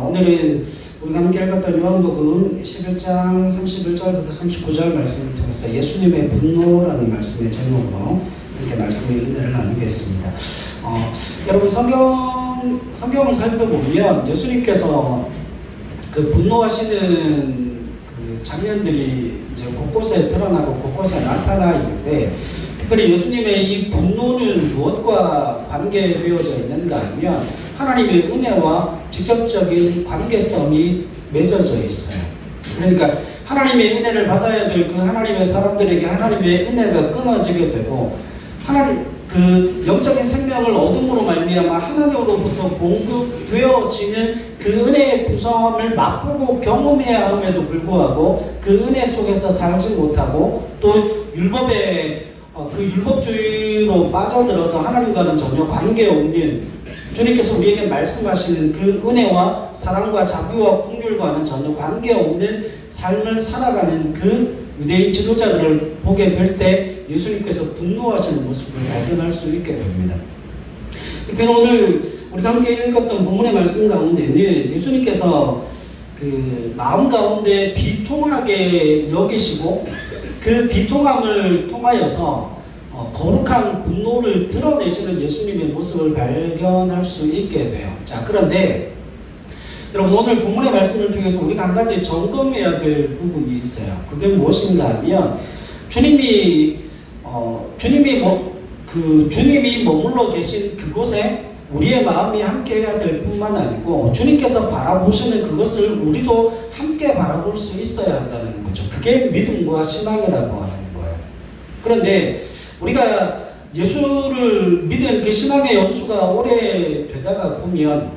오늘은 우리가 함께 읽었던 요한복음 11장 31절부터 39절 말씀을 통해서 예수님의 분노라는 말씀의 제목으로 이렇게 말씀의 은혜를 나누겠습니다. 여러분 성경을 살펴보면 예수님께서 그 분노하시는 그 장면들이 이제 곳곳에 드러나고 곳곳에 나타나 있는데, 특별히 예수님의 이 분노는 무엇과 관계되어져 있는가 하면 하나님의 은혜와 직접적인 관계성이 맺어져 있어요. 그러니까 하나님의 은혜를 받아야 될 그 하나님의 사람들에게 하나님의 은혜가 끊어지게 되고, 그 영적인 생명을 어둠으로 말미암아 하나님으로부터 공급되어지는 그 은혜의 구성함을 맛보고 경험해야 함에도 불구하고 그 은혜 속에서 살지 못하고 또 그 율법주의로 빠져들어서 하나님과는 전혀 관계없는, 주님께서 우리에게 말씀하시는 그 은혜와 사랑과 자비와 긍휼과는 전혀 관계없는 삶을 살아가는 그 유대인 지도자들을 보게 될 때 예수님께서 분노하시는 모습을 발견할 수 있게 됩니다. 특히 오늘 우리가 함께 읽었던 본문의 말씀 가운데는 예수님께서 그 마음 가운데 비통하게 여기시고 그 비통함을 통하여서 거룩한 분노를 드러내시는 예수님의 모습을 발견할 수 있게 돼요. 자, 그런데 여러분, 오늘 본문의 말씀을 통해서 우리가 한 가지 점검해야 될 부분이 있어요. 그게 무엇인가 하면 주님이 머물러 계신 그곳에 우리의 마음이 함께 해야 될 뿐만 아니고 주님께서 바라보시는 그것을 우리도 함께 바라볼 수 있어야 한다는 거죠. 그게 믿음과 신앙이라고 하는 거예요. 그런데 우리가 예수를 믿은 그 신앙의 연수가 오래되다가 보면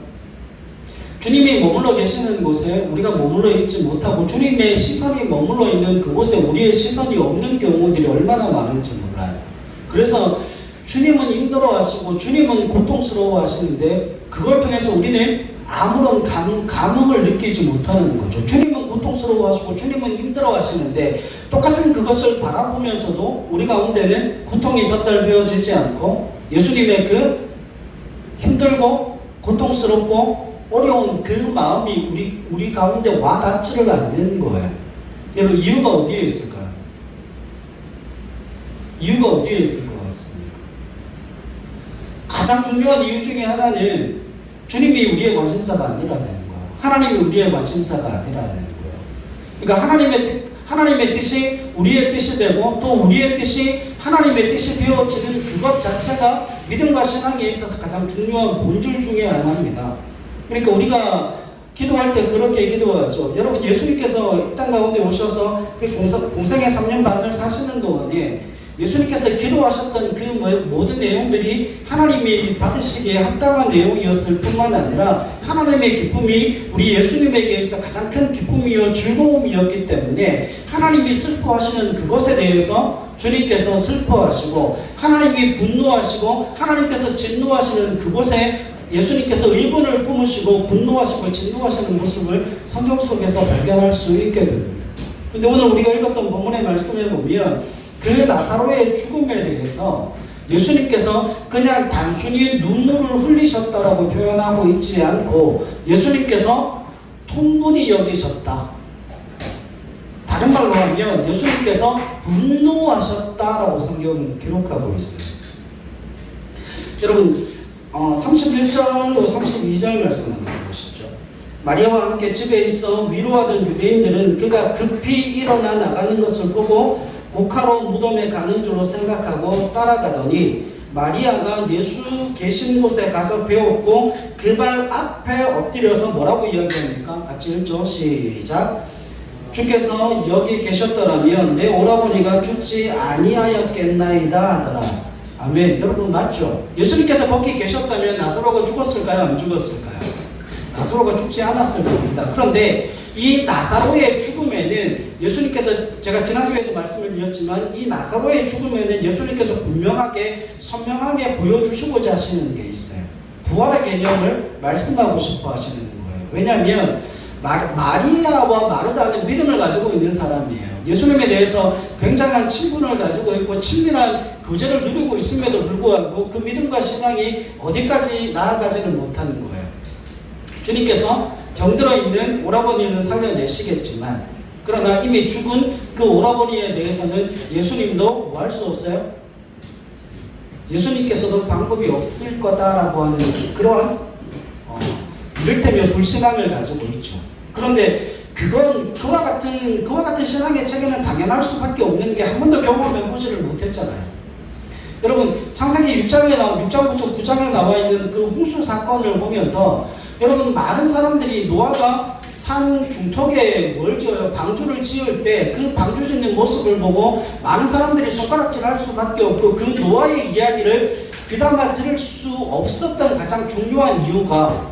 주님이 머물러 계시는 곳에 우리가 머물러 있지 못하고 주님의 시선이 머물러 있는 그곳에 우리의 시선이 없는 경우들이 얼마나 많은지 몰라요. 그래서 주님은 힘들어하시고 주님은 고통스러워 하시는데 그걸 통해서 우리는 아무런 감흥을 느끼지 못하는 거죠. 주님은 고통스러워 하시고 주님은 힘들어 하시는데 똑같은 그것을 바라보면서도 우리 가운데는 고통이 전달되어지지 않고 예수님의 그 힘들고 고통스럽고 어려운 그 마음이 우리 가운데 와닿지를 않는 거예요. 여러분, 이유가 어디에 있을까요? 이유가 어디에 있을 것 같습니까? 가장 중요한 이유 중에 하나는 주님이 우리의 관심사가 아니라는 거예요. 하나님이 우리의 관심사가 아니라는 거예요. 그러니까 하나님의 뜻이 우리의 뜻이 되고 또 우리의 뜻이 하나님의 뜻이 되어지는 그것 자체가 믿음과 신앙에 있어서 가장 중요한 본질 중에 하나입니다. 그러니까 우리가 기도할 때 그렇게 기도하죠. 여러분, 예수님께서 이 땅 가운데 오셔서 그 공생의 3년 반을 사시는 동안에 예수님께서 기도하셨던 그 모든 내용들이 하나님이 받으시기에 합당한 내용이었을 뿐만 아니라 하나님의 기쁨이 우리 예수님에게 있어 가장 큰 기쁨이요 즐거움이었기 때문에 하나님이 슬퍼하시는 그것에 대해서 주님께서 슬퍼하시고 하나님이 분노하시고 하나님께서 진노하시는 그곳에 예수님께서 의분을 품으시고 분노하시고 진노하시는 모습을 성경 속에서 발견할 수 있게 됩니다. 그런데 오늘 우리가 읽었던 본문의 말씀에 보면 그 나사로의 죽음에 대해서 예수님께서 그냥 단순히 눈물을 흘리셨다라고 표현하고 있지 않고 예수님께서 통분히 여기셨다. 다른 말로 하면 예수님께서 분노하셨다라고 성경은 기록하고 있어요. 여러분, 31절로 32절 말씀 한번 보시죠. 마리아와 함께 집에 있어 위로하던 유대인들은 그가 급히 일어나 나가는 것을 보고 고카로 무덤에 가는 줄로 생각하고 따라가더니 마리아가 예수 계신 곳에 가서 배웠고 그 발 앞에 엎드려서 뭐라고 이야기합니까? 같이 읽죠. 시작. 주께서 여기 계셨더라면 내 오라버니가 죽지 아니하였겠나이다 하더라. 아멘. 여러분, 맞죠? 예수님께서 거기 계셨다면 나사로가 죽었을까요? 안 죽었을까요? 나사로가 죽지 않았을 겁니다. 그런데 이 나사로의 죽음에는 예수님께서, 제가 지난주에도 말씀을 드렸지만 이 나사로의 죽음에는 예수님께서 분명하게 선명하게 보여주시고자 하시는 게 있어요. 부활의 개념을 말씀하고 싶어 하시는 거예요. 왜냐하면 마리아와 마르다는 믿음을 가지고 있는 사람이에요. 예수님에 대해서 굉장한 친분을 가지고 있고 친밀한 교제를 누리고 있음에도 불구하고 그 믿음과 신앙이 어디까지 나아가지는 못하는 거예요. 주님께서 병들어 있는 오라버니는 살려내시겠지만, 그러나 이미 죽은 그 오라버니에 대해서는 예수님도 뭐 할 수 없어요? 예수님께서도 방법이 없을 거다라고 하는 그러한 이를테면 불신앙을 가지고 있죠. 그런데 그건 그와 같은 신앙의 체계는 당연할 수밖에 없는 게 한 번도 경험해보지를 못했잖아요. 여러분, 창세기 6장부터 9장에 나와 있는 그 홍수 사건을 보면서 여러분, 많은 사람들이 노아가 산 중턱에 뭘 지어요? 방주를 지을 때 그 방주 짓는 모습을 보고 많은 사람들이 손가락질 할 수밖에 없고, 그 노아의 이야기를 그나마 들을 수 없었던 가장 중요한 이유가,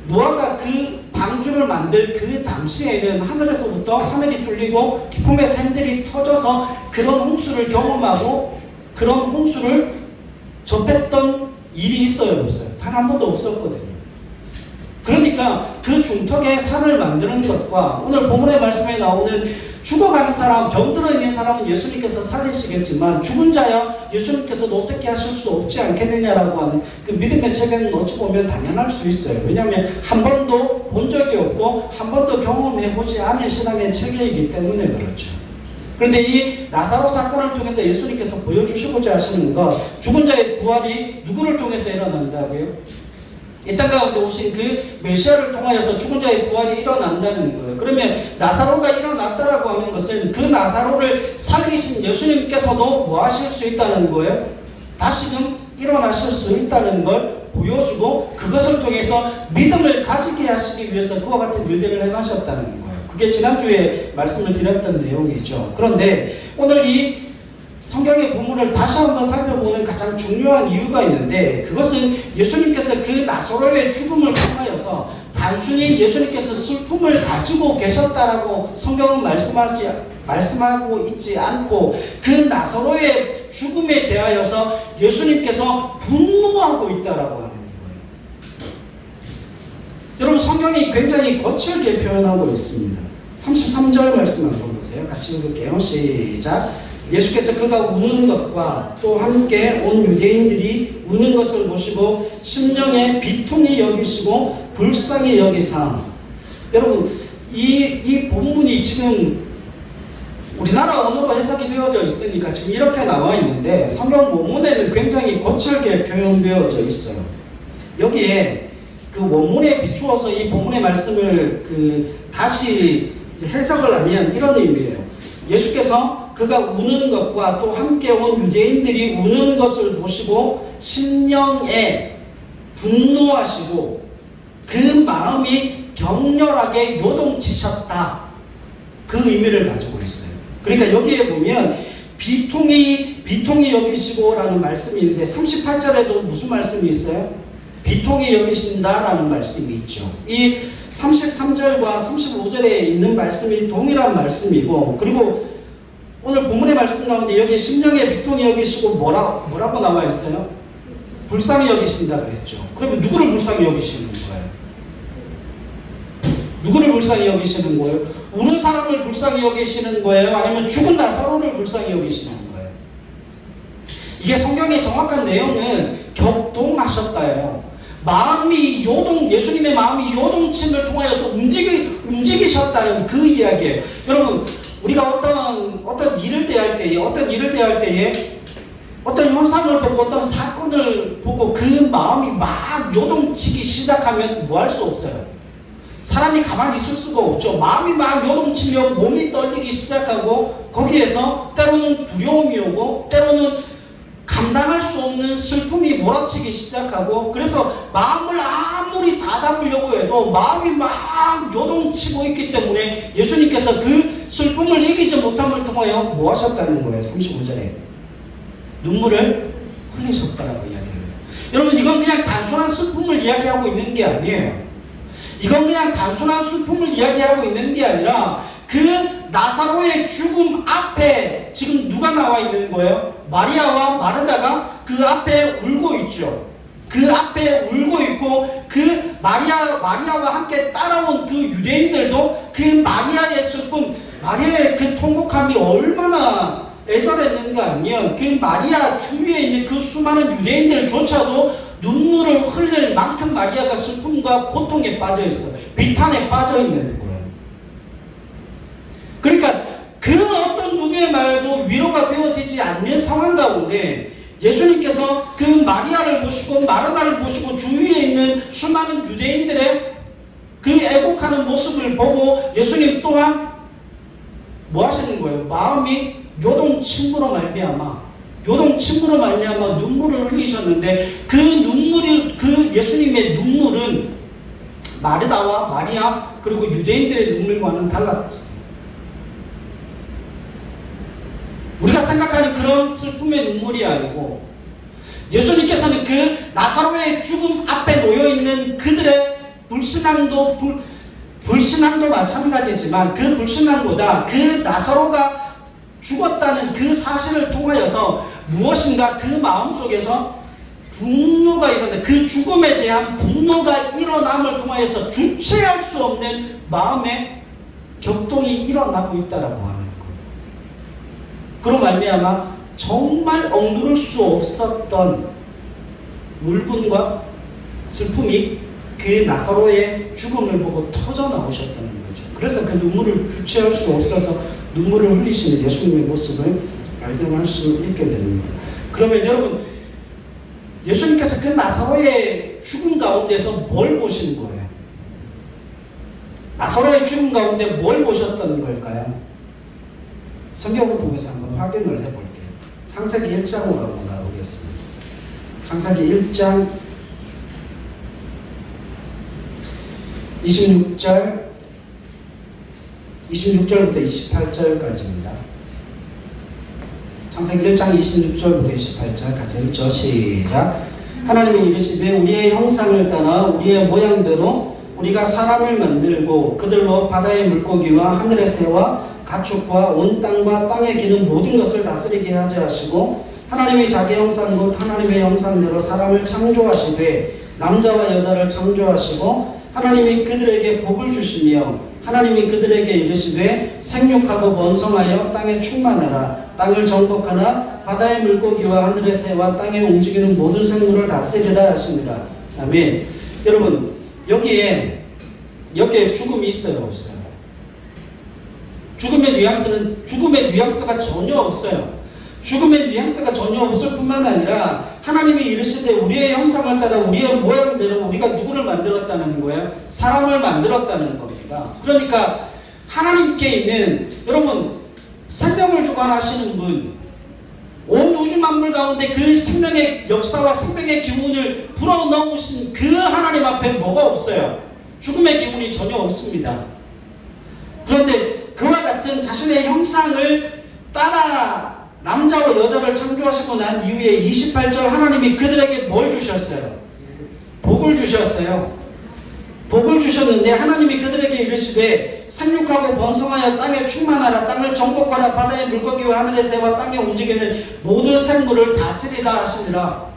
노아가 그 방주를 만들 그 당시에는 하늘에서부터 하늘이 뚫리고 기품의 샘들이 터져서 그런 홍수를 경험하고 그런 홍수를 접했던 일이 있어요, 없어요? 단 한 번도 없었거든요. 그러니까 그 중턱에 산을 만드는 것과 오늘 본문의 말씀에 나오는 죽어가는 사람, 병들어 있는 사람은 예수님께서 살리시겠지만 죽은 자야 예수님께서도 어떻게 하실 수 없지 않겠느냐라고 하는 그 믿음의 체계는 어찌 보면 당연할 수 있어요. 왜냐하면 한 번도 본 적이 없고 한 번도 경험해보지 않은 신앙의 체계이기 때문에 그렇죠. 그런데 이 나사로 사건을 통해서 예수님께서 보여주시고자 하시는 것, 죽은 자의 부활이 누구를 통해서 일어난다고요? 이 땅 가운데 오신 그 메시아를 통하여서 죽은 자의 부활이 일어난다는 거예요. 그러면 나사로가 일어났다라고 하는 것은 그 나사로를 살리신 예수님께서도 뭐 하실 수 있다는 거예요? 다시금 일어나실 수 있다는 걸 보여주고, 그것을 통해서 믿음을 가지게 하시기 위해서 그와 같은 일들을 행하셨다는 거예요. 그게 지난주에 말씀을 드렸던 내용이죠. 그런데 오늘 이 성경의 본문을 다시 한번 살펴보는 가장 중요한 이유가 있는데, 그것은 예수님께서 그 나사로의 죽음을 통하여서 단순히 예수님께서 슬픔을 가지고 계셨다라고 성경은 말씀하고 있지 않고, 그 나사로의 죽음에 대하여서 예수님께서 분노하고 있다라고 하는 거예요. 여러분, 성경이 굉장히 거칠게 표현하고 있습니다. 33절 말씀을 좀 보세요. 같이 읽을게요. 시작. 예수께서 그가 우는 것과 또 함께 온 유대인들이 우는 것을 보시고 심령에 비통히 여기시고 불쌍히 여기사. 여러분, 이 본문이 지금 우리나라 언어로 해석이 되어져 있으니까 지금 이렇게 나와 있는데, 성경 원문에는 굉장히 거칠게 표현되어져 있어요. 여기에 그 원문에 비추어서 이 본문의 말씀을 다시 해석을 하면 이런 의미예요. 예수께서 그가 우는 것과 또 함께 온 유대인들이 우는 것을 보시고 심령에 분노하시고 그 마음이 격렬하게 요동치셨다. 그 의미를 가지고 있어요. 그러니까 여기에 보면 비통히 여기시고라는 말씀이 있는데 38절에도 무슨 말씀이 있어요? 비통히 여기신다라는 말씀이 있죠. 이 33절과 35절에 있는 말씀이 동일한 말씀이고, 그리고 오늘 본문의 말씀 가운데 여기 심령에 비통히 여기시고 뭐라고 나와 있어요? 불쌍히 여기신다 그랬죠. 그러면 누구를 불쌍히 여기시는 거예요? 누구를 불쌍히 여기시는 거예요? 우는 사람을 불쌍히 여기시는 거예요? 아니면 죽은 나사로를 불쌍히 여기시는 거예요? 이게 성경의 정확한 내용은 격동하셨다예요. 예수님의 마음이 요동침을 통하여서 움직이셨다는 그 이야기예요. 여러분, 우리가 어떤 일을 대할 때에 어떤 현상을 보고 어떤 사건을 보고 그 마음이 막 요동치기 시작하면 뭐 할 수 없어요. 사람이 가만히 있을 수가 없죠. 마음이 막 요동치며 몸이 떨리기 시작하고, 거기에서 때로는 두려움이 오고 때로는 감당할 수 없는 슬픔이 몰아치기 시작하고, 그래서 마음을 아무리 다 잡으려고 해도 마음이 막 요동치고 있기 때문에 예수님께서 그 슬픔을 이기지 못함을 통하여 뭐 하셨다는 거예요? 35절에 눈물을 흘리셨다라고 이야기해요. 여러분, 이건 그냥 단순한 슬픔을 이야기하고 있는 게 아니에요. 이건 그냥 단순한 슬픔을 이야기하고 있는 게 아니라 그 나사로의 죽음 앞에 지금 누가 나와 있는 거예요? 마리아와 마르다가 그 앞에 울고 있죠. 그 앞에 울고 있고, 그 마리아와 함께 따라온 그 유대인들도 그 마리아의 슬픔, 마리아의 그 통곡함이 얼마나 애절했는가 하면 그 마리아 주위에 있는 그 수많은 유대인들조차도 눈물을 흘릴 만큼 마리아가 슬픔과 고통에 빠져 있어요. 비탄에 빠져 있는 거예요. 그러니까 그 어떤 누구의 말도 위로가 되어지지 않는 상황 가운데 예수님께서 그 마리아를 보시고 마르다를 보시고 주위에 있는 수많은 유대인들의 그 애곡하는 모습을 보고 예수님 또한 뭐 하시는 거예요? 마음이 요동침으로 말미암아 눈물을 흘리셨는데 그 눈물이, 그 예수님의 눈물은 마르다와 마리아 그리고 유대인들의 눈물과는 달랐어요. 우리가 생각하는 그런 슬픔의 눈물이 아니고 예수님께서는 그 나사로의 죽음 앞에 놓여있는 그들의 불신앙도 마찬가지지만 그 불신앙보다 그 나사로가 죽었다는 그 사실을 통하여서 무엇인가 그 마음속에서 분노가 일어나, 그 죽음에 대한 분노가 일어남을 통하여서 주체할 수 없는 마음의 격동이 일어나고 있다라고 하는 거예요. 그로 말미암아 정말 억누를 수 없었던 울분과 슬픔이 그 나사로의 죽음을 보고 터져 나오셨다는 거죠. 그래서 그 눈물을 주체할 수 없어서 눈물을 흘리시는 예수님의 모습을 발견할 수 있게 됩니다. 그러면 여러분, 예수님께서 그 나사로의 죽음 가운데서 뭘 보시는 거예요? 나사로의 죽음 가운데 뭘 보셨던 걸까요? 성경을 보면서 한번 확인을 해볼게요. 창세기 1장으로 한번 가보겠습니다. 창세기 1장 26절부터 28절까지입니다. 창세기 1장 26절부터 28절 같이 읽죠. 시작. 하나님이 이르시되 우리의 형상을 따라 우리의 모양대로 우리가 사람을 만들고 그들로 바다의 물고기와 하늘의 새와 가축과 온 땅과 땅에 기는 모든 것을 다스리게 하지 하시고 하나님이 자기 형상 곧 하나님의 형상대로 사람을 창조하시되 남자와 여자를 창조하시고 하나님이 그들에게 복을 주시며 하나님이 그들에게 이르시되 생육하고 번성하여 땅에 충만하라 땅을 정복하나 바다의 물고기와 하늘의 새와 땅에 움직이는 모든 생물을 다스리라 하시니라. 아멘. 여러분, 여기에 죽음이 있어요, 없어요? 죽음의 뉘앙스가 전혀 없어요. 죽음의 뉘앙스가 전혀 없을 뿐만 아니라 하나님이 이르시되 우리의 형상을 따라 우리의 모양대로 우리가 누구를 만들었다는 거예요? 사람을 만들었다는 겁니다. 그러니까 하나님께 있는, 여러분, 생명을 주관하시는 분, 온 우주 만물 가운데 그 생명의 역사와 생명의 기운을 불어넣으신 그 하나님 앞에 뭐가 없어요? 죽음의 기운이 전혀 없습니다. 그런데 그와 같은 자신의 형상을 따라 남자와 여자를 창조하시고 난 이후에 28절 하나님이 그들에게 뭘 주셨어요? 복을 주셨어요. 복을 주셨는데 하나님이 그들에게 이르시되 생육하고 번성하여 땅에 충만하라 땅을 정복하라 바다의 물고기와 하늘의 새와 땅에 움직이는 모든 생물을 다스리라 하시니라.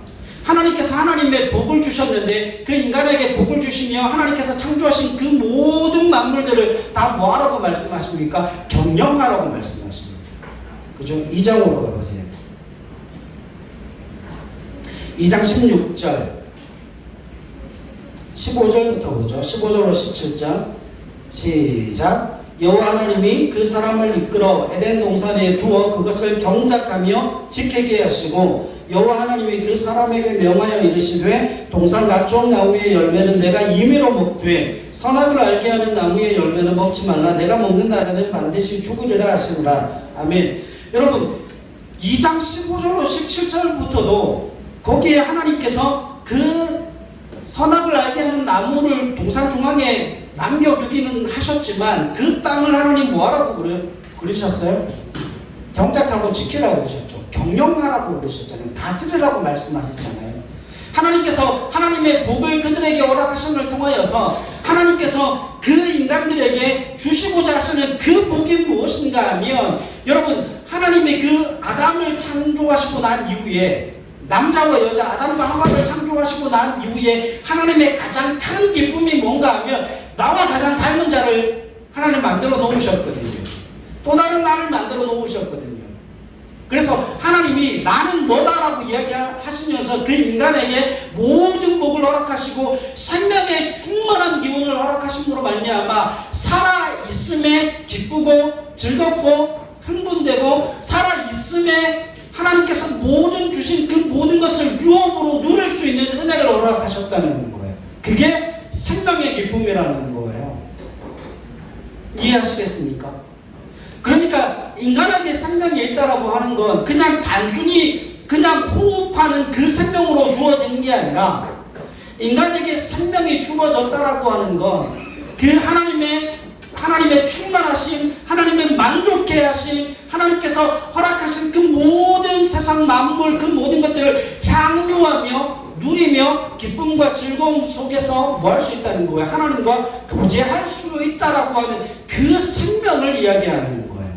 하나님께서 하나님의 복을 주셨는데 그 인간에게 복을 주시며 하나님께서 창조하신 그 모든 만물들을 다 뭐하라고 말씀하십니까? 경영하라고 말씀하십니다. 그죠? 2장으로 가보세요. 2장 16절 15절부터 보죠. 15절로 17절 시작. 여호와 하나님이 그 사람을 이끌어 에덴 동산에 두어 그것을 경작하며 지키게 하시고 여호와 하나님이 그 사람에게 명하여 이르시되 동산 각종 나무의 열매는 내가 임의로 먹되 선악을 알게 하는 나무의 열매는 먹지 말라. 내가 먹는 날에는 반드시 죽으리라 하시니라. 아멘. 여러분, 2장 15절로 17절부터도 거기에 하나님께서 그 선악을 알게 하는 나무를 동산 중앙에 남겨두기는 하셨지만 그 땅을 하나님 뭐하라고 그러셨어요? 경작하고 지키라고 그러셨죠. 경영하라고 그러셨잖아요. 다스리라고 말씀하셨잖아요. 하나님께서 하나님의 복을 그들에게 허락하심을 통하여서 하나님께서 그 인간들에게 주시고자 하시는 그 복이 무엇인가 하면, 여러분, 하나님의 그 아담을 창조하시고 난 이후에, 남자와 여자 아담과 하와를 창조하시고 난 이후에 하나님의 가장 큰 기쁨이 뭔가 하면 나와 가장 닮은 자를 하나님 만들어 놓으셨거든요. 또 다른 나를 만들어 놓으셨거든요. 그래서 하나님이 나는 너다라고 이야기하시면서 주셔서 그 인간에게 모든 복을 허락하시고 생명의 충만한 기운을 허락하심으로 말미암아 살아있음에 기쁘고 즐겁고 흥분되고 살아있음에 하나님께서 모든 주신 그 모든 것을 유업으로 누릴 수 있는 은혜를 허락하셨다는 거예요. 그게 생명의 기쁨이라는 거예요. 이해하시겠습니까? 그러니까 인간에게 생명이 있다라고 하는 건 그냥 단순히 그냥 호흡하는 그 생명으로 주어지는 게 아니라 인간에게 생명이 주어졌다라고 하는 건 그 하나님의 충만하심, 하나님의 만족해 하심, 하나님께서 허락하신 그 모든 세상 만물, 그 모든 것들을 향유하며 누리며 기쁨과 즐거움 속에서 뭐 할 수 있다는 거예요. 하나님과 교제할 수 있다라고 하는 그 생명을 이야기하는 거예요.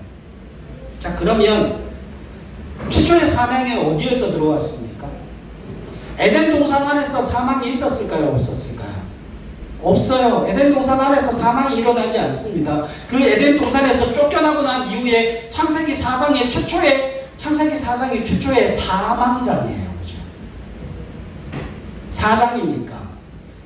자, 그러면 최초의 사망이 어디에서 들어왔습니까? 에덴 동산 안에서 사망이 있었을까요? 없었을까요? 없어요. 에덴 동산 안에서 사망이 일어나지 않습니다. 그 에덴 동산에서 쫓겨나고 난 이후에 창세기 4장이 최초의 사망장이에요. 그죠? 4장이니까.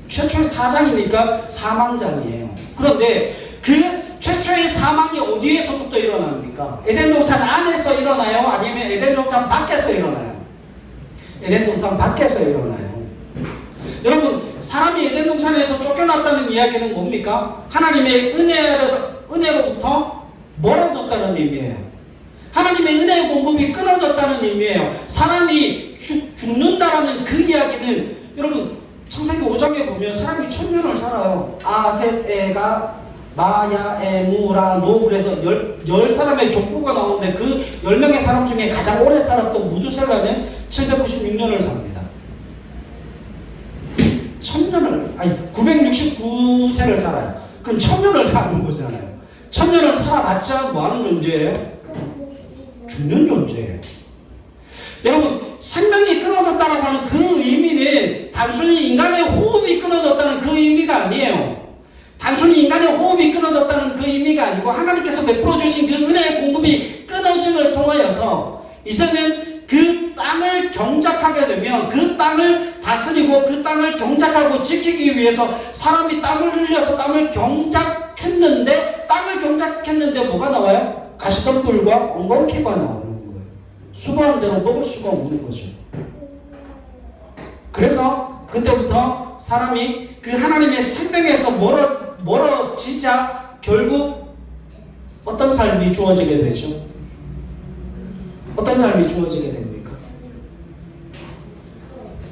최초의 4장이니까 사망장이에요. 그런데 그 최초의 사망이 어디에서부터 일어납니까? 에덴 동산 안에서 일어나요? 아니면 에덴 동산 밖에서 일어나요? 에덴 동산 밖에서 일어나요. 여러분, 사람이 에덴 동산에서 쫓겨났다는 이야기는 뭡니까? 하나님의 은혜로부터 멀어졌다는 의미예요. 하나님의 은혜의 공급이 끊어졌다는 의미예요. 사람이 죽는다라는 그 이야기는 여러분 창세기 5장에 보면 사람이 1000년을 살아요. 아셋에가 마야에무라노 그래서 10사람의 족보가 나오는데 그 10명의 사람 중에 가장 오래 살았던 무두셀라는 796년을 삽니다. 969세를 살아요. 그럼 1000년을 사는 거잖아요. 1000년을 살아봤자 뭐하는 존재예요? 죽는 존재예요. 여러분, 생명이 끊어졌다고 하는 그 의미는 단순히 인간의 호흡이 끊어졌다는 그 의미가 아니에요. 단순히 인간의 호흡이 끊어졌다는 그 의미가 아니고 하나님께서 베풀어 주신 그 은혜의 공급이 끊어짐을 통하여서 이제는 그 땅을 경작하게 되면 그 땅을 다스리고 그 땅을 경작하고 지키기 위해서 사람이 땀을 흘려서 땅을 경작했는데 뭐가 나와요? 가시덤불과 엉겅퀴가 나오는 거예요. 수고한 대로 먹을 수가 없는 거죠. 그래서 그때부터 사람이 그 하나님의 생명에서 멀어지자 결국 어떤 삶이 주어지게 되죠? 어떤 삶이 주어지게 됩니까?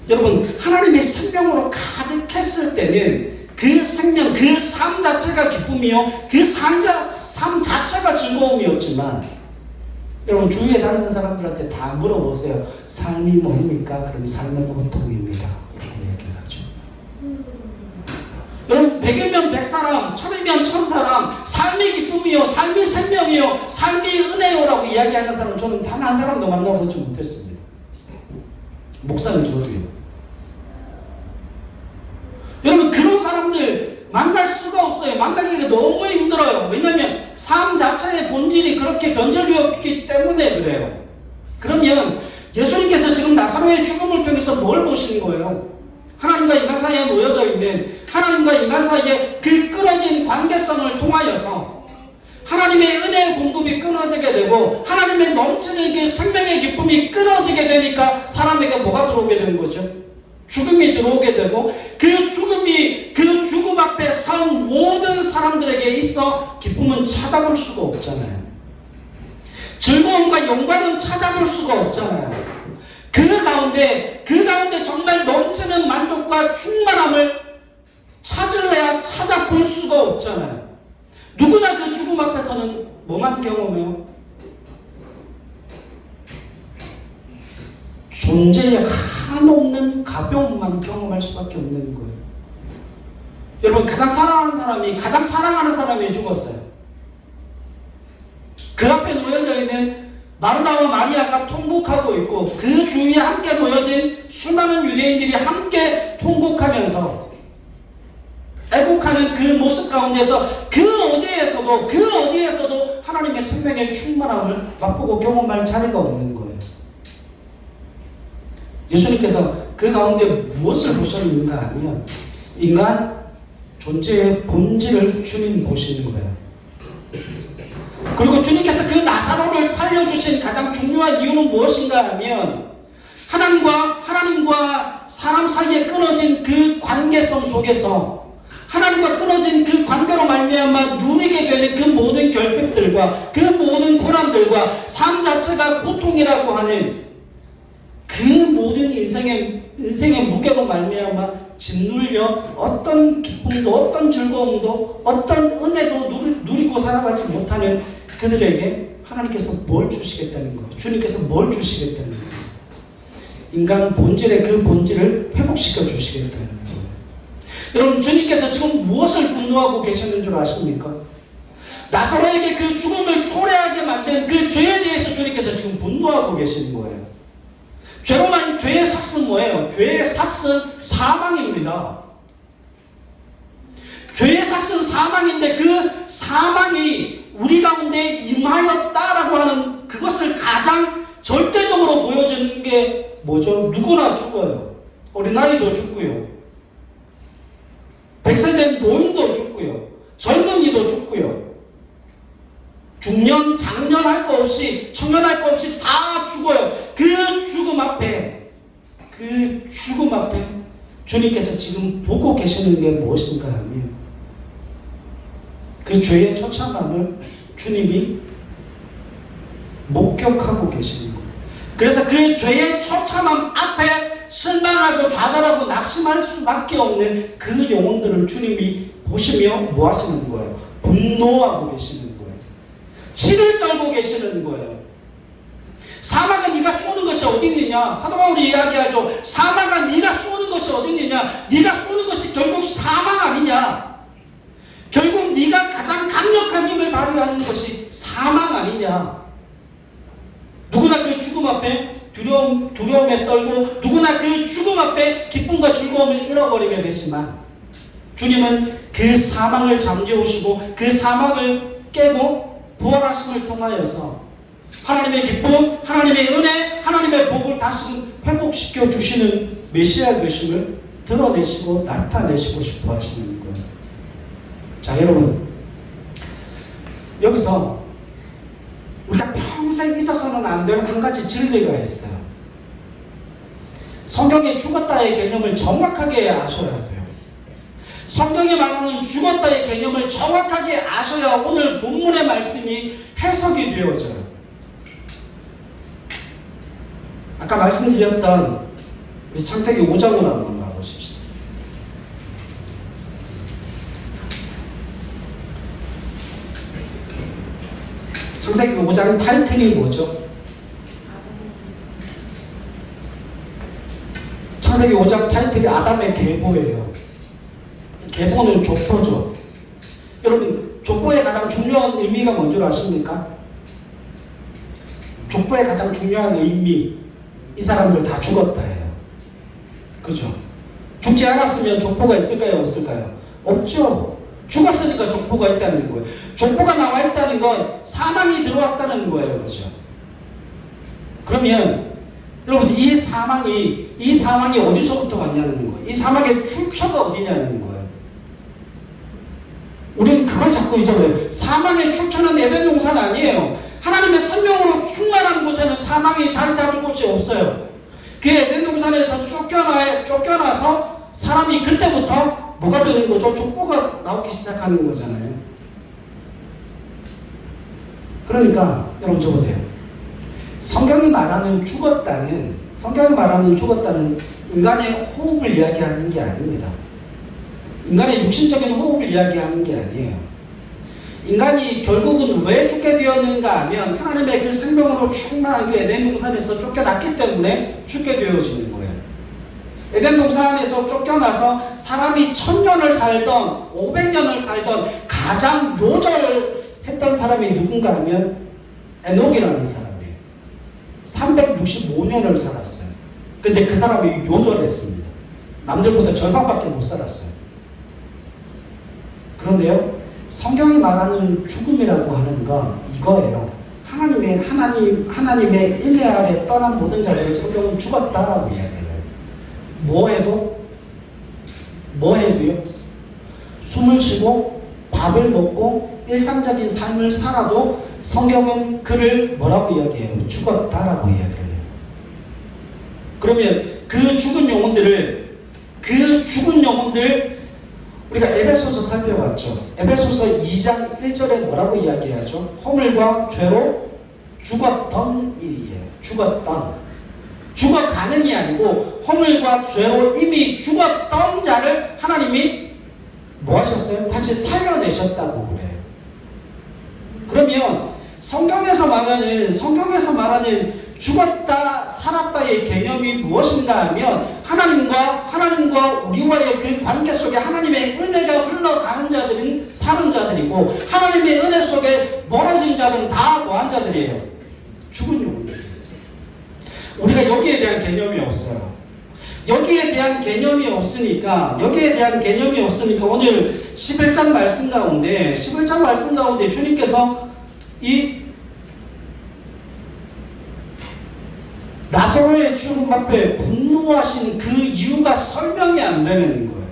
여러분, 하나님의 생명으로 가득했을 때는 그 생명, 그 삶 자체가 기쁨이요, 그 삶 자체가 즐거움이었지만 여러분 주위에 다니는 사람들한테 다 물어보세요. 삶이 뭡니까? 그럼 삶은 고통입니다. 이렇게 얘기를 하죠. 여러분 100이면 100사람, 1000이면 1000사람, 삶이 기쁨이요, 삶이 생명이요, 삶이 은혜요라고 이야기하는 사람은 저는 단 한 사람도 만나보지 못했습니다. 목사님 저도요. 여러분 그런 사람들 만날 수가 없어요. 만나기가 너무 힘들어요. 왜냐하면 삶 자체의 본질이 그렇게 변절되었기 때문에 그래요. 그러면 예수님께서 지금 나사로의 죽음을 통해서 뭘 보시는 거예요? 하나님과 인간 사이에 놓여져 있는 하나님과 인간 사이에 그 끊어진 관계성을 통하여서 하나님의 은혜의 공급이 끊어지게 되고 하나님의 넘치는 그 생명의 기쁨이 끊어지게 되니까 사람에게 뭐가 들어오게 되는 거죠? 죽음이 들어오게 되고 그 죽음 앞에 선 모든 사람들에게 있어 기쁨은 찾아볼 수가 없잖아요. 즐거움과 영광은 찾아볼 수가 없잖아요. 그 가운데 정말 넘치는 만족과 충만함을 찾을래야 찾아볼 수가 없잖아요. 누구나 그 죽음 앞에서는 뭐만 경험해요? 존재의 한없는 가벼움만 경험할 수밖에 없는 거예요. 여러분 가장 사랑하는 사람이 죽었어요. 그 앞에 놓여져 있는 마르다와 마리아가 통곡하고 있고 그 주위에 함께 모여진 수많은 유대인들이 함께 통곡하면서 애곡하는 그 모습 가운데서 그 어디에서도 하나님의 생명의 충만함을 맛보고 경험할 자리가 없는 거예요. 예수님께서 그 가운데 무엇을 보셨는가 하면 인간 존재의 본질을 주님 보시는 거예요. 그리고 주님께서 그 나사로를 살려주신 가장 중요한 이유는 무엇인가 하면 하나님과 사람 사이에 끊어진 그 관계성 속에서 하나님과 끊어진 그 관계로 말미암아 누리게 되는 그 모든 결핍들과 그 모든 고난들과 삶 자체가 고통이라고 하는 그 모든 인생의 무게로 말미암아 짓눌려 어떤 기쁨도 어떤 즐거움도 어떤 은혜도 누리고 살아가지 못하는 그들에게 하나님께서 뭘 주시겠다는 거예요. 주님께서 뭘 주시겠다는 거예요. 인간 본질의 그 본질을 회복시켜 주시겠다는 거예요. 여러분, 주님께서 지금 무엇을 분노하고 계시는 줄 아십니까? 나사로에게 그 죽음을 초래하게 만든 그 죄에 대해서 주님께서 지금 분노하고 계시는 거예요. 죄의 삭은 뭐예요? 죄의 삭은 사망입니다. 죄의 삭은 사망인데 그 사망이 우리 가운데 임하였다라고 하는 그것을 가장 절대적으로 보여주는 게 뭐죠? 누구나 죽어요. 어린아이도 죽고요. 100세 된 노인도 죽고요. 젊은이도 죽고요. 중년, 장년 할 거 없이, 청년 할 거 없이 다 죽어요. 그 죽음 앞에 주님께서 지금 보고 계시는 게 무엇인가 하면 그 죄의 처참함을 주님이 목격하고 계시는 거예요. 그래서 그 죄의 처참함 앞에 실망하고 좌절하고 낙심할 수밖에 없는 그 영혼들을 주님이 보시며 뭐 하시는 거예요? 분노하고 계시는 거예요. 치를 떨고 계시는 거예요. 사망아 네가 쏘는 것이 어디 있느냐? 사도 바울이 이야기하죠. 사망아 네가 쏘는 것이 어디 있느냐? 네가 쏘는 것이 결국 사망 아니냐? 결국 네가 가장 강력한 힘을 발휘하는 것이 사망 아니냐? 누구나 그 죽음 앞에 두려움에 떨고 누구나 그 죽음 앞에 기쁨과 즐거움을 잃어버리게 되지만 주님은 그 사망을 잠재우시고 그 사망을 깨고 부활하심을 통하여서 하나님의 기쁨, 하나님의 은혜, 하나님의 복을 다시 회복시켜 주시는 메시아 되심을 드러내시고 나타내시고 싶어 하시는 거예요. 자, 여러분, 여기서 우리가 평생 잊어서는 안 되는 한 가지 진리가 있어요. 성경에 죽었다의 개념을 정확하게 아셔야 돼요. 성경에 말하는 죽었다의 개념을 정확하게 아셔야 오늘 본문의 말씀이 해석이 되어져요. 아까 말씀드렸던 우리 창세기 5장으로 한번 가보십시다. 창세기 5장 타이틀이 뭐죠? 창세기 5장 타이틀이 아담의 계보예요. 계보는 족보죠. 여러분, 족보의 가장 중요한 의미가 뭔 줄 아십니까? 족보의 가장 중요한 의미, 이 사람들 다 죽었다예요. 그죠? 죽지 않았으면 족보가 있을까요? 없을까요? 없죠. 죽었으니까 족보가 있다는 거예요. 족보가 나와 있다는 건 사망이 들어왔다는 거예요. 그죠? 그러면 여러분, 이 사망이 어디서부터 왔냐는 거예요. 이 사망의 출처가 어디냐는 거예요. 우리는 그걸 자꾸 잊어버려요. 사망의 출처는 에덴 동산 아니에요. 하나님의 생명으로 충만한 곳에는 사망이 자리 잡을 곳이 없어요. 그 에덴 동산에서 쫓겨나서 사람이 그때부터 뭐가 되는 거죠? 족보가 나오기 시작하는 거잖아요. 그러니까 여러분 저 보세요. 성경이 말하는 죽었다는 인간의 호흡을 이야기하는 게 아닙니다. 인간의 육신적인 호흡을 이야기하는 게 아니에요. 인간이 결국은 왜 죽게 되었는가 하면 하나님의 그 생명으로 충만한 그 에덴 동산에서 쫓겨났기 때문에 죽게 되어지는 거예요. 에덴 동산에서 쫓겨나서 사람이 1000년을 살던 500년을 살던 가장 요절했던 사람이 누군가 하면 에녹이라는 사람이에요. 365년을 살았어요. 근데 그 사람이 요절했습니다. 남들보다 절반밖에 못 살았어요. 그런데요, 성경이 말하는 죽음이라고 하는 건 이거예요. 하나님의 인내 아래 떠난 모든 자들을 성경은 죽었다라고 이야기를 해요. 뭐 해도요? 숨을 쉬고 밥을 먹고 일상적인 삶을 살아도 성경은 그를 뭐라고 이야기해요? 죽었다라고 이야기해요. 그러면 그 죽은 영혼들 우리가 에베소서 살펴봤죠. 에베소서 2장 1절에 뭐라고 이야기하죠? 허물과 죄로 죽었던 일이에요. 죽어가는이 아니고 허물과 죄로 이미 죽었던 자를 하나님이 뭐 하셨어요? 다시 살려내셨다고 그래요. 그러면 성경에서 말하는 죽었다 살았다의 개념이 무엇인가 하면 하나님과 우리와의 그 관계 속에 하나님의 은혜가 흘러가는 자들은 사는 자들이고, 하나님의 은혜 속에 멀어진 자들은 다 뭐한 자들이에요? 죽은 영혼들이에요. 우리가 여기에 대한 개념이 없어요. 여기에 대한 개념이 없으니까 오늘 11장 말씀 가운데 주님께서 이 나사로의 죽음 앞에 분노하신 그 이유가 설명이 안 되는 거예요.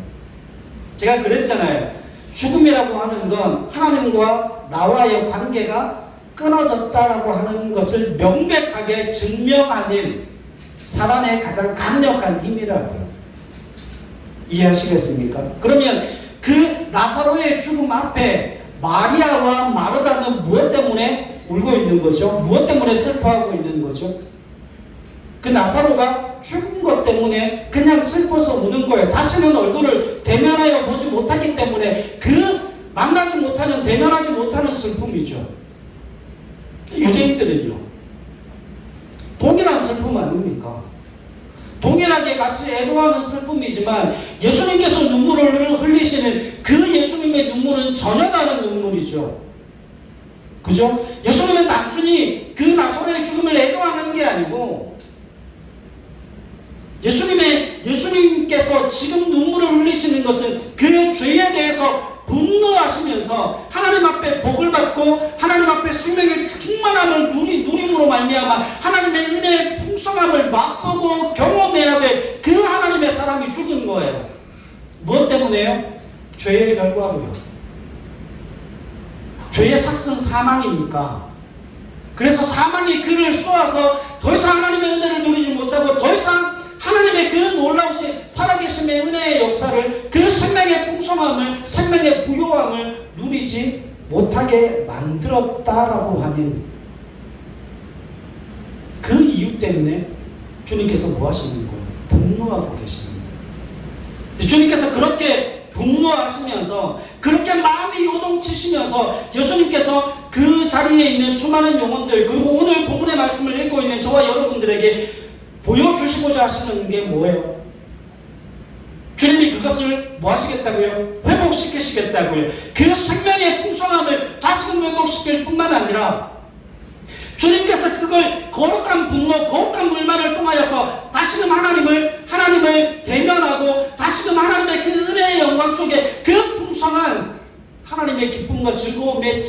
제가 그랬잖아요. 죽음이라고 하는 건 하나님과 나와의 관계가 끊어졌다라고 하는 것을 명백하게 증명하는 사단의 가장 강력한 힘이라고요. 이해하시겠습니까? 그러면 그 나사로의 죽음 앞에 마리아와 마르다는 무엇 때문에 울고 있는 거죠? 무엇 때문에 슬퍼하고 있는 거죠? 그 나사로가 죽은 것 때문에 그냥 슬퍼서 우는 거예요. 다시는 얼굴을 대면하여 보지 못했기 때문에 대면하지 못하는 슬픔이죠. 유대인들은요, 동일한 슬픔 아닙니까? 동일하게 같이 애도하는 슬픔이지만 예수님께서 눈물을 흘리시는 그 예수님의 눈물은 전혀 다른 눈물이죠. 그죠? 예수님은 단순히 그 나사로의 죽음을 애도하는 게 아니고, 예수님께서 지금 눈물을 흘리시는 것은 그 죄에 대해서 분노하시면서 하나님 앞에 복을 받고 하나님 앞에 생명의 충만함을 누림으로 말미암아 하나님의 은혜의 풍성함을 맛보고 경험해야 될 그 하나님의 사람이 죽은 거예요. 무엇 때문에요? 죄의 결과로요. 죄의 삭은 사망이니까. 그래서 사망이 그를 쏘아서 더 이상 하나님의 은혜를 누리지 못하고 더 이상 하나님의 그 놀라우신 살아계심의 은혜의 역사를, 그 생명의 풍성함을, 생명의 부요함을 누리지 못하게 만들었다라고 하는 그 이유 때문에 주님께서 뭐 하시는 거예요? 분노하고 계시는 거예요. 근데 주님께서 그렇게 분노하시면서, 그렇게 마음이 요동치시면서 예수님께서 그 자리에 있는 수많은 영혼들, 그리고 오늘 본문의 말씀을 읽고 있는 저와 여러분들에게 보여주시고자 하시는 게 뭐예요? 주님이 그것을 뭐 하시겠다고요? 회복시키시겠다고요. 그 생명의 풍성함을 다시금 회복시킬 뿐만 아니라 주님께서 그걸 거룩한 분노, 거룩한 물만을 통하여서 다시금 하나님을 대면하고 다시금 하나님의 그 은혜의 영광 속에 그 풍성한 하나님의 기쁨과 즐거움에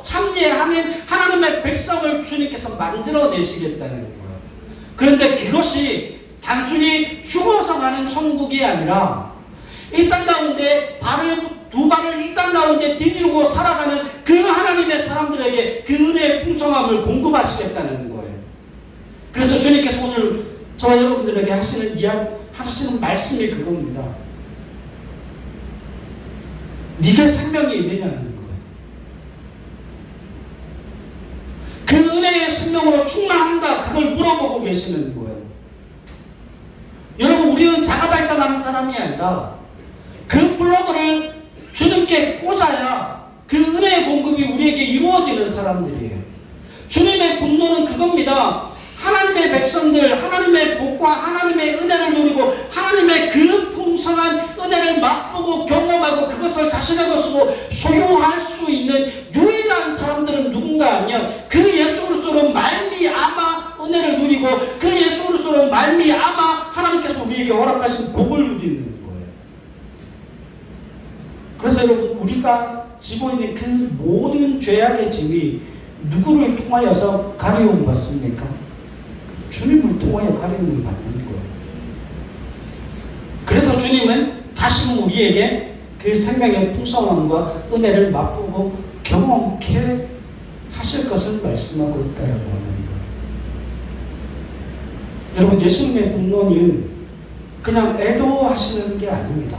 참여하는 하나님의 백성을 주님께서 만들어내시겠다는 거예요. 그런데 그것이 단순히 죽어서 가는 천국이 아니라 이 땅 가운데 두 발을 이 땅 가운데 디디고 살아가는 그 하나님의 사람들에게 그 은혜의 풍성함을 공급하시겠다는 거예요. 그래서 주님께서 오늘 저와 여러분들에게 하시는 말씀이 그겁니다. 네게 생명이 있느냐는 거예요. 그 은혜의 생명으로 충만한가, 그걸 물어보고 계시는 거예요. 여러분, 우리는 자가발전하는 사람이 아니라 그 플러그를 주님께 꽂아야 그 은혜의 공급이 우리에게 이루어지는 사람들이에요. 주님의 분노는 그겁니다. 하나님의 백성들, 하나님의 복과 하나님의 은혜를 누리고 하나님의 그 풍성한 은혜를 맛보고 경험하고 그것을 자신의 것으로 소유할 수 있는 유일한 사람들은 누군가 하면 그 예수 그리스도로 말미암아 은혜를 누리고 그 예수 그리스도로 말미암아 하나님께서 우리에게 허락하신 복을 누리는 거예요. 그래서 여러분, 우리가 지고 있는 그 모든 죄악의 짐이 누구를 통하여서 가려움 받습니까? 주님을 통하여 가려움을 받는 거예요. 그래서 주님은 다시금 우리에게 그 생명의 풍성함과 은혜를 맛보고 경험케 하실 것을 말씀하고 있다라고 하는 거예요. 여러분, 예수님의 분노는 그냥 애도하시는 게 아닙니다.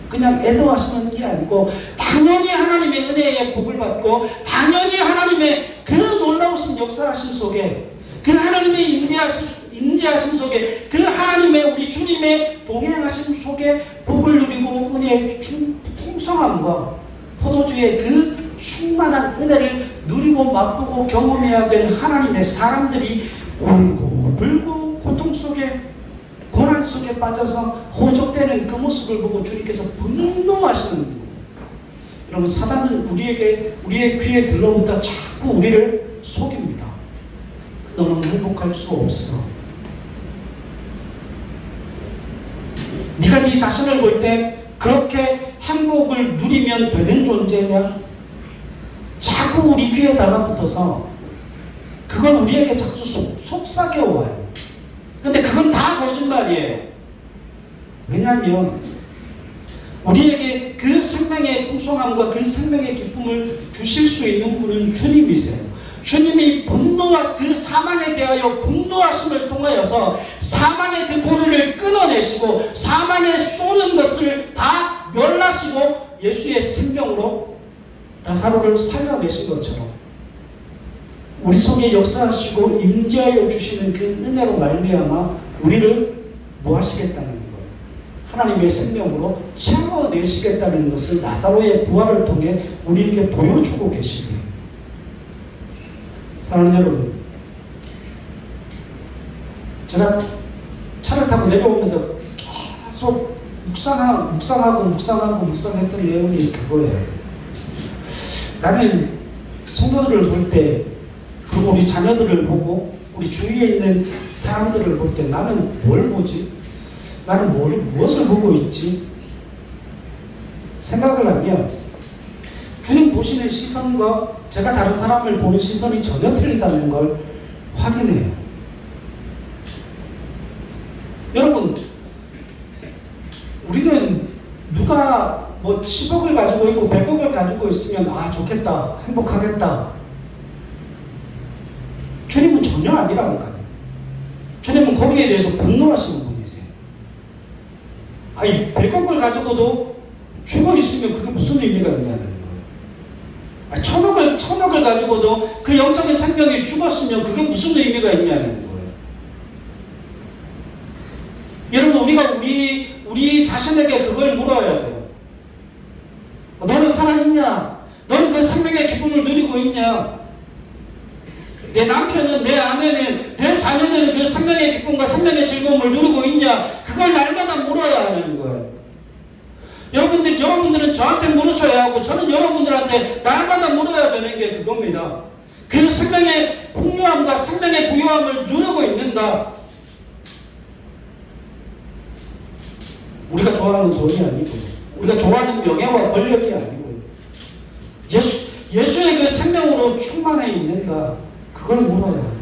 그냥 애도하시는 게 아니고 당연히 하나님의 은혜의 복을 받고 당연히 하나님의 그 놀라우신 역사하심 속에 그 하나님의 임재하심 속에 그 하나님의 우리 주님의 동행하심 속에 복을 누리고 은혜의 풍성함과 포도주의 그 충만한 은혜를 누리고 맛보고 경험해야 될 하나님의 사람들이 울고 불고 고통 속에 고난 속에 빠져서 호적되는 그 모습을 보고 주님께서 분노하시는 거예요. 여러분, 사단은 우리의 귀에 들러붙어 자꾸 우리를 속입니다. 너는 행복할 수 없어. 네가 네 자신을 볼 때 그렇게 행복을 누리면 되는 존재냐? 자꾸 우리 귀에 달라붙어서 그건 우리에게 자꾸 속삭여 와요. 근데 그건 다 거짓말이에요. 왜냐하면 우리에게 그 생명의 풍성함과 그 생명의 기쁨을 주실 수 있는 분은 주님이세요. 주님이 분노와 그 사망에 대하여 분노하심을 통하여서 사망의 그 고리를 끊어내시고 사망에 쏘는 것을 다 멸하시고 예수의 생명으로 나사로를 살려내신 것처럼 우리 속에 역사하시고 임재하여 주시는 그 은혜로 말미암아 우리를 뭐 하시겠다는 거예요? 하나님의 생명으로 채워내시겠다는 것을 나사로의 부활을 통해 우리에게 보여주고 계십니다. 사랑하는 여러분, 제가 차를 타고 내려오면서 계속 묵상했던 내용이 그거예요. 나는 성도들을 볼 때, 그리고 우리 자녀들을 보고 우리 주위에 있는 사람들을 볼 때 나는 뭘 보지? 나는 무엇을 보고 있지? 생각을 하면 주님 보시는 시선과 제가 다른 사람을 보는 시선이 전혀 틀리다는 걸 확인해요. 여러분, 우리는 누가 뭐 10억을 가지고 있고 100억을 가지고 있으면 아 좋겠다, 행복하겠다. 주님은 전혀 아니라니까요. 주님은 거기에 대해서 분노하시는 분이세요. 아니 100억을 가지고도 죽어 있으면 그게 무슨 의미가 있냐는 거예요. 아니, 천억을 가지고도 그 영적인 생명이 죽었으면 그게 무슨 의미가 있냐는 거예요. 여러분, 우리가 우리 자신에게 그걸 물어야 돼요. 너는 살아있냐? 너는 그 생명의 기쁨을 누리고 있냐? 내 남편은, 내 아내는, 내 자녀는 그 생명의 기쁨과 생명의 즐거움을 누리고 있냐? 그걸 날마다 물어야 하는 거예요. 여러분들은 저한테 물으셔야 하고 저는 여러분들한테 날마다 물어야 되는 게 그겁니다. 그 생명의 풍요함과 생명의 부요함을 누리고 있는가? 우리가 좋아하는 돈이 아니고 우리가 좋아하는 명예와 권력이 아니고 예수의 그 생명으로 충만해 있는가? 그걸 물어야 하는 거예요.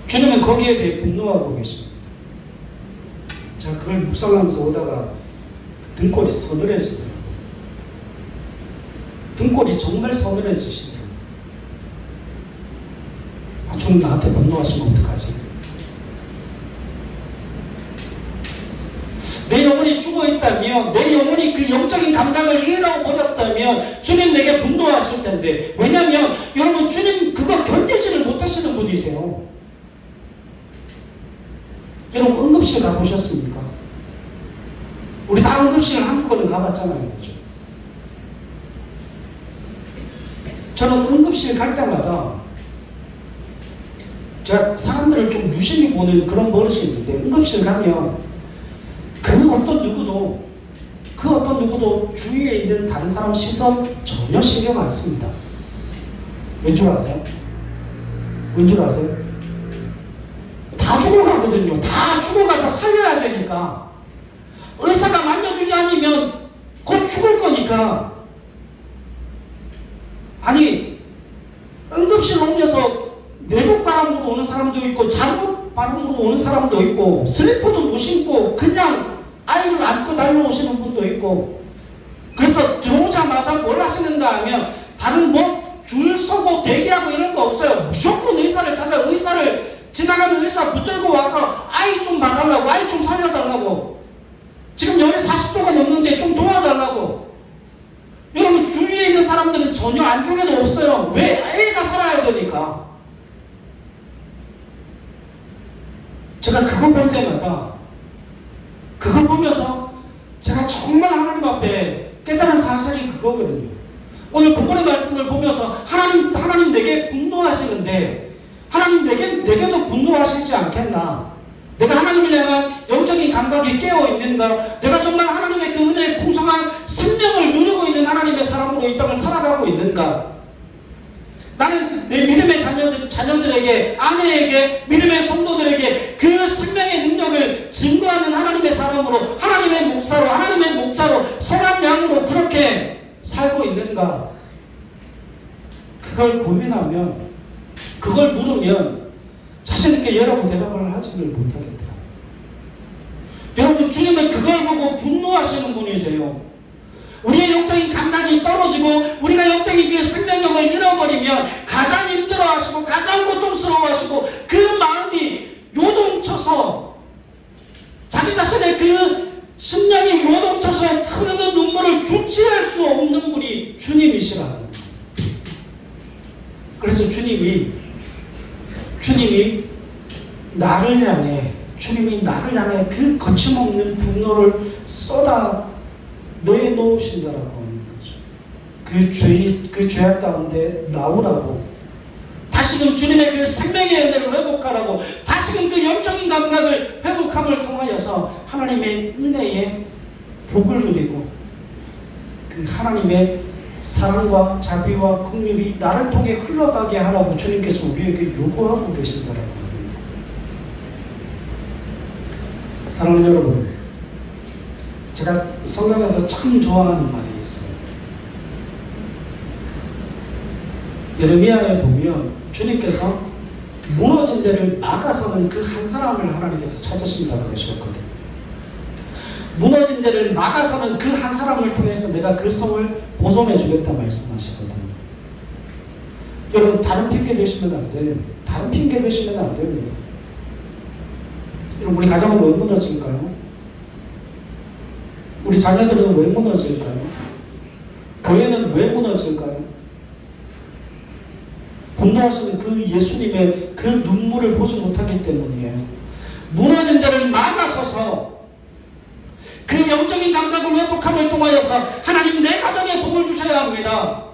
주님은 거기에 대해 분노하고 계십니다. 자, 그걸 묵상하면서 오다가 등골이 서늘해지더라고요. 등골이 정말 서늘해지시더라고요. 아, 주님 나한테 분노하시면 어떡하지? 내 영혼이 죽어있다면, 내 영혼이 그 영적인 감각을 잃어버렸다면 주님 내게 분노하실 텐데, 왜냐하면 여러분 주님 그거 견디지를 못하시는 분이세요. 여러분 응급실 가보셨습니까? 우리 다 응급실 한두 번은 가봤잖아요. 그렇죠? 저는 응급실 갈 때마다 제가 사람들을 좀 유심히 보는 그런 버릇이 있는데, 응급실 가면 그 어떤 누구도 주위에 있는 다른 사람 시선 전혀 신경 안 씁니다. 왠 줄 아세요? 왠 줄 아세요? 다 죽어가거든요. 다 죽어가서 살려야 되니까. 의사가 만져주지 않으면 곧 죽을 거니까. 아니, 응급실 옮겨서 내복 바람으로 오는 사람도 있고 잘못 발음으로 오는 사람도 있고 슬리퍼도 못 신고 그냥 아이를 안고 달려오시는 분도 있고, 그래서 들어오자마자 뭘 하시는가 하면 다른 뭐 줄 서고 대기하고 이런 거 없어요. 무조건 의사를 찾아 의사를 지나가는 의사 붙들고 와서 아이 좀 봐달라고, 아이 좀 살려달라고, 지금 열이 40도가 넘는데 좀 도와달라고. 여러분 주위에 있는 사람들은 전혀 안중에도 없어요. 왜? 애가 살아야 되니까. 제가 그거 볼 때마다, 그거 보면서 제가 정말 하나님 앞에 깨달은 사실이 그거거든요. 오늘 본문의 말씀을 보면서 하나님 내게 분노하시는데, 하나님 내게도 분노하시지 않겠나? 내가 하나님을 향한 영적인 감각이 깨어있는가? 내가 정말 하나님의 그 은혜의 풍성한 생명을 누리고 있는 하나님의 사람으로 이 땅을 살아가고 있는가? 나는 내 믿음의 자녀들에게, 아내에게, 믿음의 성도들에게 그 생명의 능력을 증거하는 하나님의 사람으로, 하나님의 목사로, 하나님의 목자로, 선한 양으로 그렇게 살고 있는가? 그걸 고민하면, 그걸 물으면 자신있게 여러분 대답을 하지를 못하겠다. 여러분 주님은 그걸 보고 분노하시는 분이세요. 우리의 영적인 감각이 떨어지고 우리가 영적인 그 생명력을 잃어버리면 가장 힘들어하시고 가장 고통스러워하시고 그 마음이 요동쳐서 자기 자신의 그 심령이 요동쳐서 흐르는 눈물을 주체할 수 없는 분이 주님이시라는 거예요. 그래서 주님이 나를 향해 그 거침없는 분노를 쏟아 내놓으신다라고 하는 거죠. 그 죄악 가운데 나오라고, 다시금 주님의 그 생명의 은혜를 회복하라고, 다시금 그 영적인 감각을 회복함을 통하여서 하나님의 은혜의 복을 누리고 그 하나님의 사랑과 자비와 긍휼이 나를 통해 흘러가게 하라고 주님께서 우리에게 요구하고 계신다라고 합니다. 사랑하는 여러분, 제가 성경에서 참 좋아하는 말이 있어요. 예레미야에 보면 주님께서 무너진 데를 막아서는 그 한 사람을 하나님께서 찾으신다고 그러셨거든요. 무너진 데를 막아서는 그 한 사람을 통해서 내가 그 성을 보존해 주겠다 말씀하시거든요. 여러분 다른 핑계 대시면 안 돼요. 다른 핑계 대시면 안 됩니다. 여러분 우리 가정은 왜 무너질까요? 우리 자녀들은 왜 무너질까요? 교회는 왜 무너질까요? 분노하시는 그 예수님의 그 눈물을 보지 못하기 때문이에요. 무너진 데를 막아서서 그 영적인 감각을 회복함을 통하여서 하나님 내 가정에 복을 주셔야 합니다.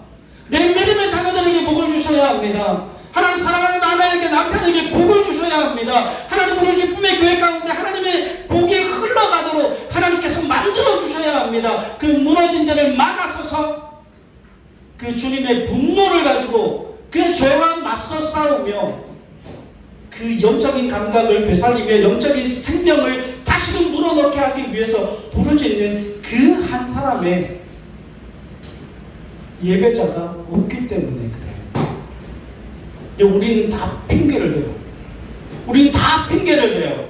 내 믿음의 자녀들에게 복을 주셔야 합니다. 하나님 사랑하는 아내에게, 남편에게 복을 주셔야 합니다. 하나님 우리 기쁨의 교회 가운데 하나님의 복이 흘러가도록 하나님께서 만들어 주셔야 합니다. 그 무너진 데를 막아서서 그 주님의 분노를 가지고 그 죄와 맞서 싸우며 그 영적인 감각을 되살리며 영적인 생명을 다시금 불어넣게 하기 위해서 부르짖는 그 한 사람의 예배자가 없기 때문에 그래요. 우리는 다 핑계를 대요. 우리는 다 핑계를 대요.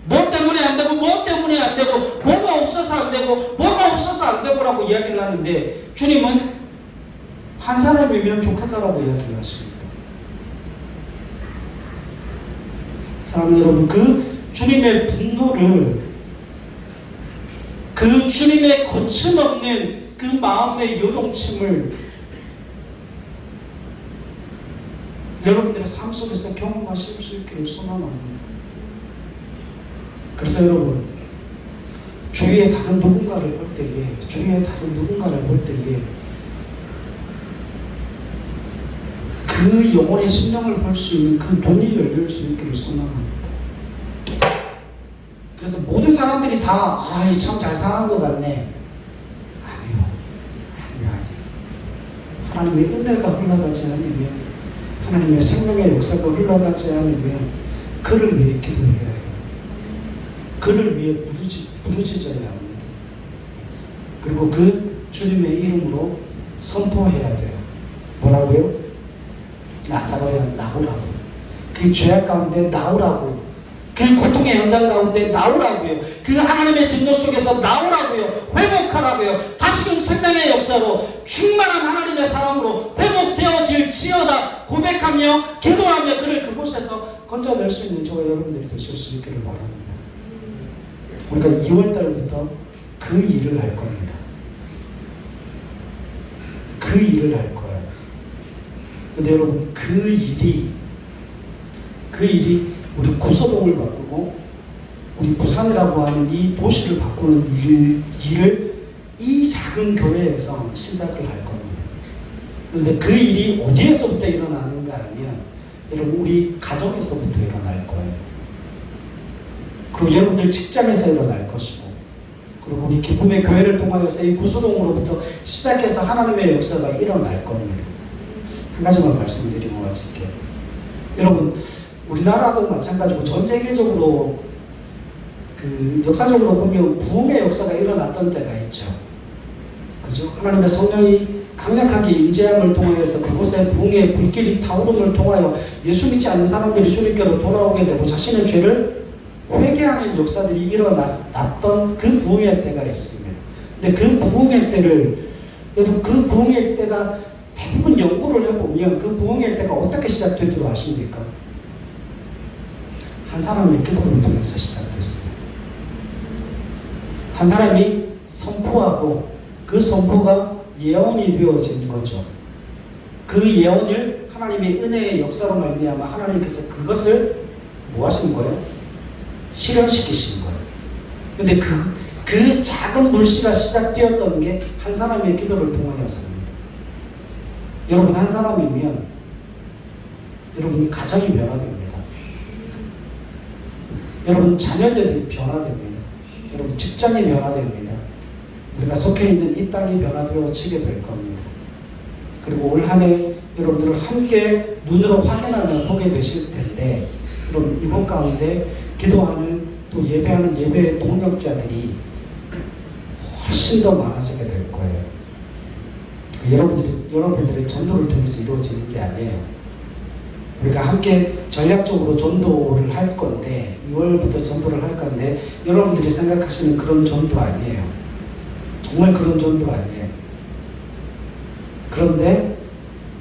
뭐 때문에 안 되고, 뭐 때문에 안 되고, 뭐가 없어서 안 되고, 뭐가 없어서 안 되고라고 이야기를 하는데 주님은 한 사람이면 좋겠다라고 이야기를 하십니다. 사랑하는 여러분, 그 주님의 분노를, 그 주님의 거침없는 그 마음의 요동침을 여러분들의 삶 속에서 경험하실 수 있기를 소망합니다. 그래서 여러분, 주위에 다른 누군가를 볼 때에, 그 영혼의 심령을 볼 수 있는 그 눈이 열릴 수 있기를 소망합니다. 그래서 모든 사람들이 다 참 잘 사는 것 같네. 아니요. 하나님의 은혜가 흘러가지 않으면, 하나님의 생명의 역사가 흘러가지 않으면 그를 위해 기도해야 해요. 그를 위해 부르짖어야 합니다. 그리고 그 주님의 이름으로 선포해야 돼요. 뭐라고요? 나사로야 나오라고. 그 죄악 가운데 나오라고. 그 고통의 현장 가운데 나오라고요. 그 하나님의 진노 속에서 나오라고요. 회복하라고요. 다시금 생명의 역사로 충만한 하나님의 사랑으로 회복되어질 지어다 고백하며 기도하며 그를 그곳에서 건져낼 수 있는 저와 여러분들이 되실 수 있기를 바랍니다. 우리가 2월달부터 그 일을 할 겁니다. 그 일을 할 거예요. 근데 여러분 그 일이 우리 구서동을 바꾸고 우리 부산이라고 하는 이 도시를 바꾸는 일을 이 작은 교회에서 시작을 할 겁니다. 그런데 그 일이 어디에서부터 일어나는가 하면 여러분 우리 가정에서부터 일어날 거예요. 그리고 여러분들 직장에서 일어날 것이고 그리고 우리 기쁨의 교회를 통하여서 이 구서동으로부터 시작해서 하나님의 역사가 일어날 겁니다. 한 가지만 말씀드리고 마칠게요. 여러분 우리나라도 마찬가지고 전 세계적으로 그 역사적으로 보면 부흥의 역사가 일어났던 때가 있죠. 그죠? 하나님의 성령이 강력하게 임재함을 통하여서 그곳에 부흥의 불길이 타오름을 통하여 예수 믿지 않는 사람들이 주님께로 돌아오게 되고 자신의 죄를 회개하는 역사들이 일어났던 그 부흥의 때가 있습니다. 근데 그 부흥의 때를 여러분 그 부흥의 때가 대부분 연구를 해보면 그 부흥의 때가 어떻게 시작된 줄 아십니까? 한 사람의 기도를 통해서 시작됐어요. 한 사람이 선포하고 그 선포가 예언이 되어진 거죠. 그 예언을 하나님의 은혜의 역사로 말미암아 하나님께서 그것을 뭐 하신 거예요? 실현시키신 거예요. 근데 그 작은 물씨가 시작되었던 게 한 사람의 기도를 통하였습니다. 여러분 한 사람이면 여러분이 가정이 변화됩니다. 여러분 자녀들이 변화됩니다. 여러분 직장이 변화됩니다. 우리가 속해 있는 이 땅이 변화되어지게 될 겁니다. 그리고 올 한 해 여러분들을 함께 눈으로 확인하며 보게 되실 텐데 여러분 이곳 가운데 기도하는 또 예배하는 예배의 동력자들이 훨씬 더 많아지게 될 거예요. 여러분들의 전도를 통해서 이루어지는 게 아니에요. 우리가 함께 전략적으로 전도를 할 건데 2월부터 전도를 할 건데 여러분들이 생각하시는 그런 전도 아니에요. 정말 그런 전도 아니에요. 그런데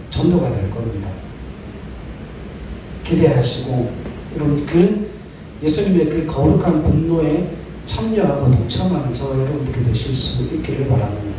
전도가 될 겁니다. 기대하시고 여러분 그 예수님의 그 거룩한 분노에 참여하고 동참하는 저와 여러분들이 되실 수 있기를 바랍니다.